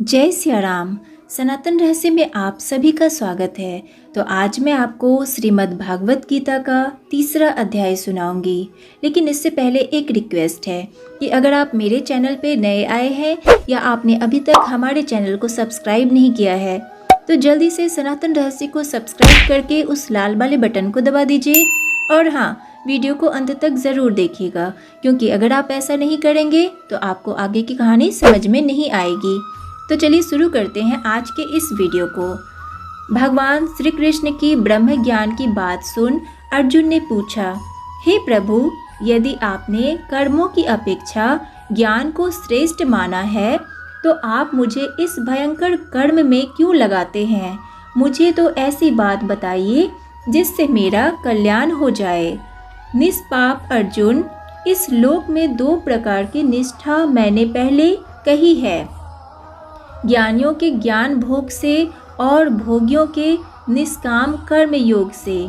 जय सिया राम। सनातन रहस्य में आप सभी का स्वागत है। तो आज मैं आपको श्रीमद् भागवत गीता का 3रा अध्याय सुनाऊंगी। लेकिन इससे पहले एक रिक्वेस्ट है कि अगर आप मेरे चैनल पे नए आए हैं या आपने अभी तक हमारे चैनल को सब्सक्राइब नहीं किया है तो जल्दी से सनातन रहस्य को सब्सक्राइब करके उस लाल वाले बटन को दबा दीजिए। और हाँ, वीडियो को अंत तक ज़रूर देखिएगा, क्योंकि अगर आप ऐसा नहीं करेंगे तो आपको आगे की कहानी समझ में नहीं आएगी। तो चलिए शुरू करते हैं आज के इस वीडियो को। भगवान श्री कृष्ण की ब्रह्म ज्ञान की बात सुन अर्जुन ने पूछा, हे प्रभु, यदि आपने कर्मों की अपेक्षा ज्ञान को श्रेष्ठ माना है तो आप मुझे इस भयंकर कर्म में क्यों लगाते हैं? मुझे तो ऐसी बात बताइए जिससे मेरा कल्याण हो जाए। निष्पाप अर्जुन, इस लोक में 2 प्रकार की निष्ठा मैंने पहले कही है, ज्ञानियों के ज्ञान भोग से और भोगियों के निष्काम कर्म योग से।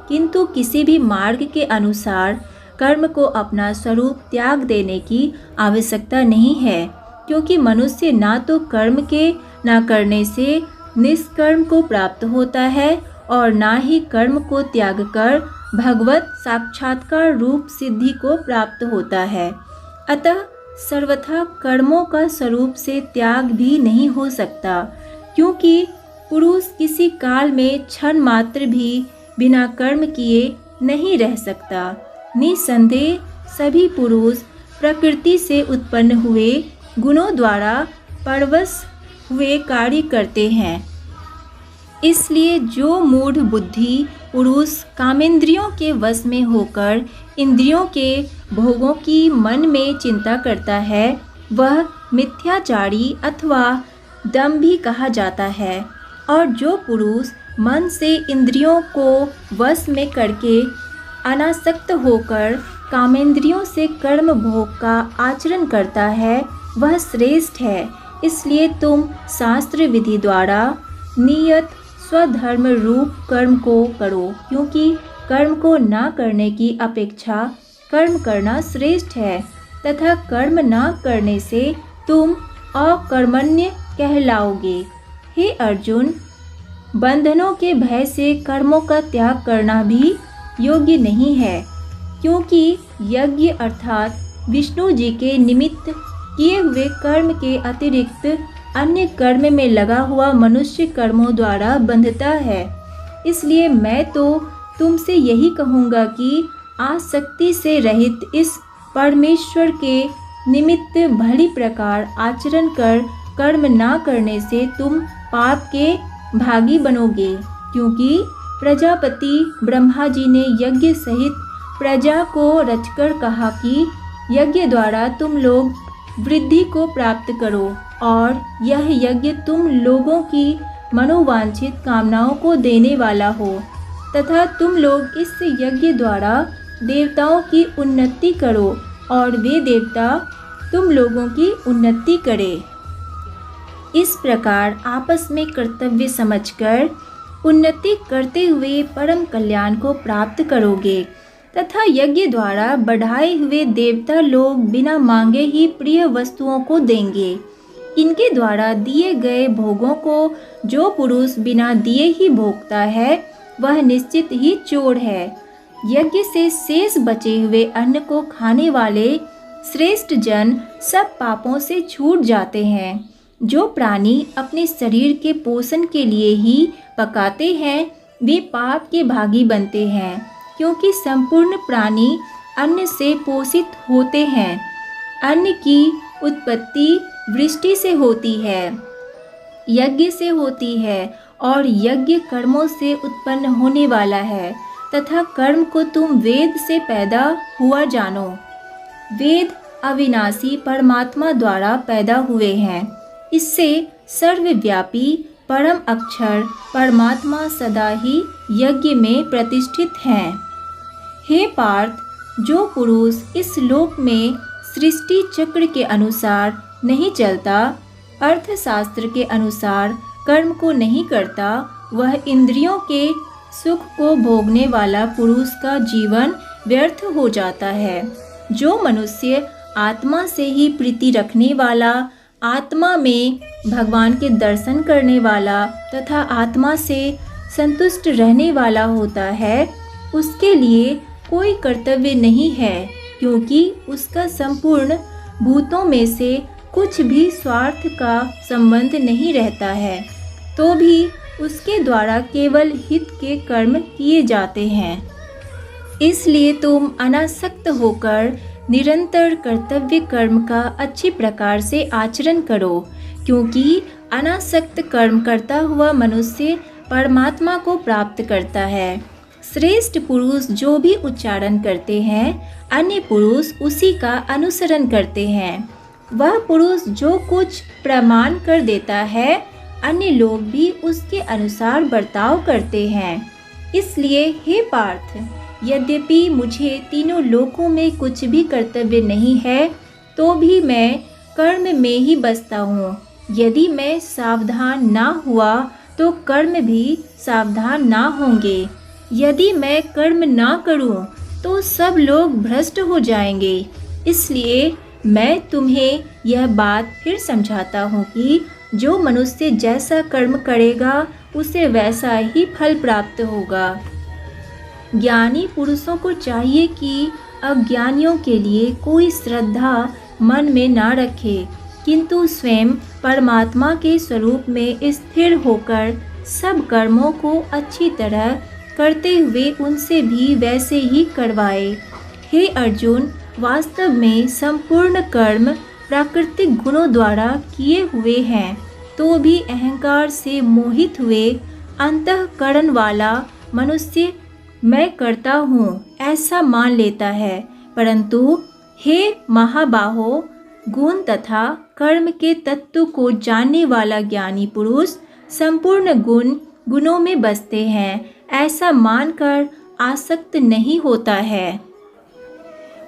किंतु किसी भी मार्ग के अनुसार कर्म को अपना स्वरूप त्याग देने की आवश्यकता नहीं है, क्योंकि मनुष्य ना तो कर्म के ना करने से निष्कर्म को प्राप्त होता है और ना ही कर्म को त्याग कर भगवत साक्षात्कार रूप सिद्धि को प्राप्त होता है। अतः सर्वथा कर्मों का स्वरूप से त्याग भी नहीं हो सकता, क्योंकि पुरुष किसी काल में क्षण मात्र भी बिना कर्म किए नहीं रह सकता। निसंदेह सभी पुरुष प्रकृति से उत्पन्न हुए गुणों द्वारा परवश हुए कार्य करते हैं। इसलिए जो मूढ़ बुद्धि पुरुष कामेंद्रियों के वश में होकर इंद्रियों के भोगों की मन में चिंता करता है, वह मिथ्याचारी अथवा दंभी कहा जाता है। और जो पुरुष मन से इंद्रियों को वश में करके अनासक्त होकर कामेंद्रियों से कर्म भोग का आचरण करता है, वह श्रेष्ठ है। इसलिए तुम शास्त्र विधि द्वारा नियत स्वधर्म रूप कर्म को करो, क्योंकि कर्म को ना करने की अपेक्षा कर्म करना श्रेष्ठ है, तथा कर्म ना करने से तुम अकर्मण्य कहलाओगे। हे अर्जुन, बंधनों के भय से कर्मों का त्याग करना भी योग्य नहीं है, क्योंकि यज्ञ अर्थात विष्णु जी के निमित्त किए हुए कर्म के अतिरिक्त अन्य कर्म में लगा हुआ मनुष्य कर्मों द्वारा बंधता है। इसलिए मैं तो तुमसे यही कहूँगा कि आसक्ति से रहित इस परमेश्वर के निमित्त भली प्रकार आचरण कर कर्म ना करने से तुम पाप के भागी बनोगे, क्योंकि प्रजापति ब्रह्मा जी ने यज्ञ सहित प्रजा को रचकर कहा कि यज्ञ द्वारा तुम लोग वृद्धि को प्राप्त करो, और यह यज्ञ तुम लोगों की मनोवांछित कामनाओं को देने वाला हो, तथा तुम लोग इस यज्ञ द्वारा देवताओं की उन्नति करो और वे देवता तुम लोगों की उन्नति करें। इस प्रकार आपस में कर्तव्य समझकर उन्नति करते हुए परम कल्याण को प्राप्त करोगे, तथा यज्ञ द्वारा बढ़ाए हुए देवता लोग बिना मांगे ही प्रिय वस्तुओं को देंगे। इनके द्वारा दिए गए भोगों को जो पुरुष बिना दिए ही भोगता है, वह निश्चित ही चोर है। यज्ञ से शेष बचे हुए अन्न को खाने वाले श्रेष्ठ जन सब पापों से छूट जाते हैं। जो प्राणी अपने शरीर के पोषण के लिए ही पकाते हैं, वे पाप के भागी बनते हैं, क्योंकि संपूर्ण प्राणी अन्न से पोषित होते हैं। अन्न की उत्पत्ति वृष्टि से होती है, यज्ञ से होती है, और यज्ञ कर्मों से उत्पन्न होने वाला है, तथा कर्म को तुम वेद से पैदा हुआ जानो। वेद अविनाशी परमात्मा द्वारा पैदा हुए हैं। इससे सर्वव्यापी परम अक्षर परमात्मा सदा ही यज्ञ में प्रतिष्ठित हैं। हे पार्थ, जो पुरुष इस लोक में सृष्टि चक्र के अनुसार नहीं चलता, अर्थशास्त्र के अनुसार कर्म को नहीं करता, वह इंद्रियों के सुख को भोगने वाला पुरुष का जीवन व्यर्थ हो जाता है। जो मनुष्य आत्मा से ही प्रीति रखने वाला आत्मा में भगवान के दर्शन करने वाला तथा आत्मा से संतुष्ट रहने वाला होता है, उसके लिए कोई कर्तव्य नहीं है, क्योंकि उसका संपूर्ण भूतों में से कुछ भी स्वार्थ का संबंध नहीं रहता है, तो भी उसके द्वारा केवल हित के कर्म किए जाते हैं। इसलिए तुम अनासक्त होकर निरंतर कर्तव्य कर्म का अच्छी प्रकार से आचरण करो, क्योंकि अनासक्त कर्म करता हुआ मनुष्य परमात्मा को प्राप्त करता है। श्रेष्ठ पुरुष जो भी उच्चारण करते हैं, अन्य पुरुष उसी का अनुसरण करते हैं। वह पुरुष जो कुछ प्रमाण कर देता है, अन्य लोग भी उसके अनुसार बर्ताव करते हैं। इसलिए हे पार्थ, यद्यपि मुझे तीनों लोकों में कुछ भी कर्तव्य नहीं है, तो भी मैं कर्म में ही बसता हूँ। यदि मैं सावधान ना हुआ तो कर्म भी सावधान ना होंगे। यदि मैं कर्म ना करूँ तो सब लोग भ्रष्ट हो जाएंगे। इसलिए मैं तुम्हें यह बात फिर समझाता हूँ कि जो मनुष्य जैसा कर्म करेगा उसे वैसा ही फल प्राप्त होगा। ज्ञानी पुरुषों को चाहिए कि अज्ञानियों के लिए कोई श्रद्धा मन में ना रखे, किंतु स्वयं परमात्मा के स्वरूप में स्थिर होकर सब कर्मों को अच्छी तरह करते हुए उनसे भी वैसे ही करवाए। हे अर्जुन, वास्तव में संपूर्ण कर्म प्राकृतिक गुणों द्वारा किए हुए हैं, तो भी अहंकार से मोहित हुए अंतःकरण वाला मनुष्य मैं करता हूँ ऐसा मान लेता है। परंतु हे महाबाहो, गुण तथा कर्म के तत्व को जानने वाला ज्ञानी पुरुष संपूर्ण गुणों में बसते हैं, ऐसा मानकर आसक्त नहीं होता है।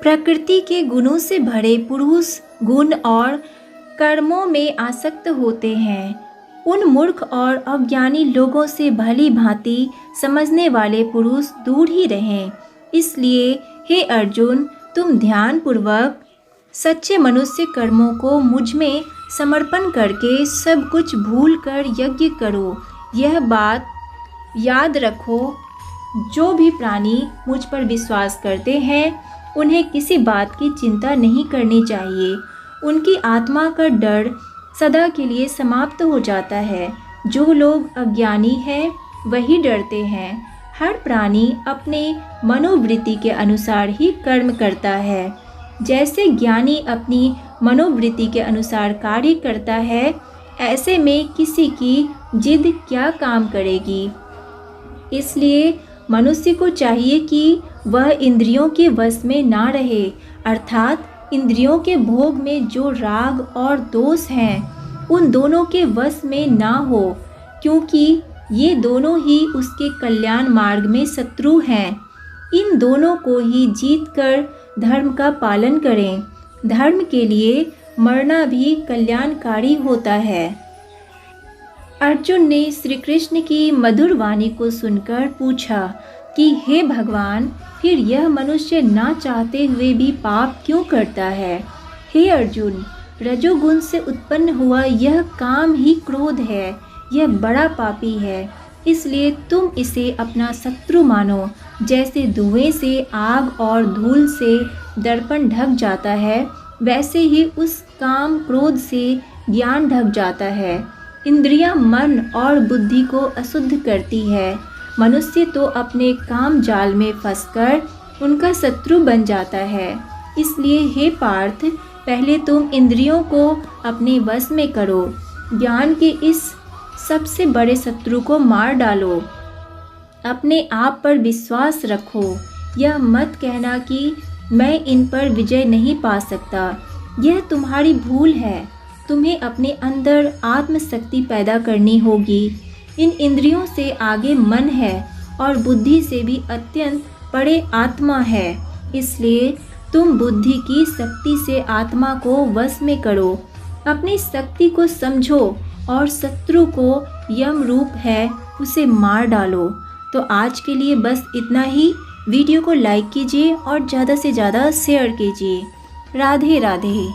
प्रकृति के गुणों से भरे पुरुष गुण और कर्मों में आसक्त होते हैं। उन मूर्ख और अज्ञानी लोगों से भली भांति समझने वाले पुरुष दूर ही रहें। इसलिए हे अर्जुन, तुम ध्यान पूर्वक सच्चे मनुष्य कर्मों को मुझ में समर्पण करके सब कुछ भूल कर यज्ञ करो। यह बात याद रखो, जो भी प्राणी मुझ पर विश्वास करते हैं, उन्हें किसी बात की चिंता नहीं करनी चाहिए। उनकी आत्मा का डर सदा के लिए समाप्त हो जाता है। जो लोग अज्ञानी हैं वही डरते हैं। हर प्राणी अपने मनोवृत्ति के अनुसार ही कर्म करता है। जैसे ज्ञानी अपनी मनोवृत्ति के अनुसार कार्य करता है, ऐसे में किसी की जिद क्या काम करेगी। इसलिए मनुष्य को चाहिए कि वह इंद्रियों के वश में ना रहे, अर्थात इंद्रियों के भोग में जो राग और दोष हैं, उन दोनों के वश में ना हो, क्योंकि ये दोनों ही उसके कल्याण मार्ग में शत्रु हैं। इन दोनों को ही जीतकर धर्म का पालन करें। धर्म के लिए मरना भी कल्याणकारी होता है। अर्जुन ने श्री कृष्ण की मधुर वाणी को सुनकर पूछा कि हे भगवान, फिर यह मनुष्य ना चाहते हुए भी पाप क्यों करता है? हे अर्जुन, रजोगुण से उत्पन्न हुआ यह काम ही क्रोध है। यह बड़ा पापी है, इसलिए तुम इसे अपना शत्रु मानो। जैसे धुएं से, आग और धूल से दर्पण ढक जाता है, वैसे ही उस काम क्रोध से ज्ञान ढक जाता है। इंद्रियां मन और बुद्धि को अशुद्ध करती है। मनुष्य तो अपने काम जाल में फंसकर उनका शत्रु बन जाता है। इसलिए हे पार्थ, पहले तुम इंद्रियों को अपने वश में करो। ज्ञान के इस सबसे बड़े शत्रु को मार डालो। अपने आप पर विश्वास रखो। यह मत कहना कि मैं इन पर विजय नहीं पा सकता। यह तुम्हारी भूल है। तुम्हें अपने अंदर आत्मशक्ति पैदा करनी होगी। इन इंद्रियों से आगे मन है और बुद्धि से भी अत्यंत बड़े आत्मा है। इसलिए तुम बुद्धि की शक्ति से आत्मा को वश में करो। अपनी शक्ति को समझो और शत्रु को यम रूप है उसे मार डालो। तो आज के लिए बस इतना ही। वीडियो को लाइक कीजिए और ज़्यादा से ज़्यादा शेयर कीजिए। राधे राधे।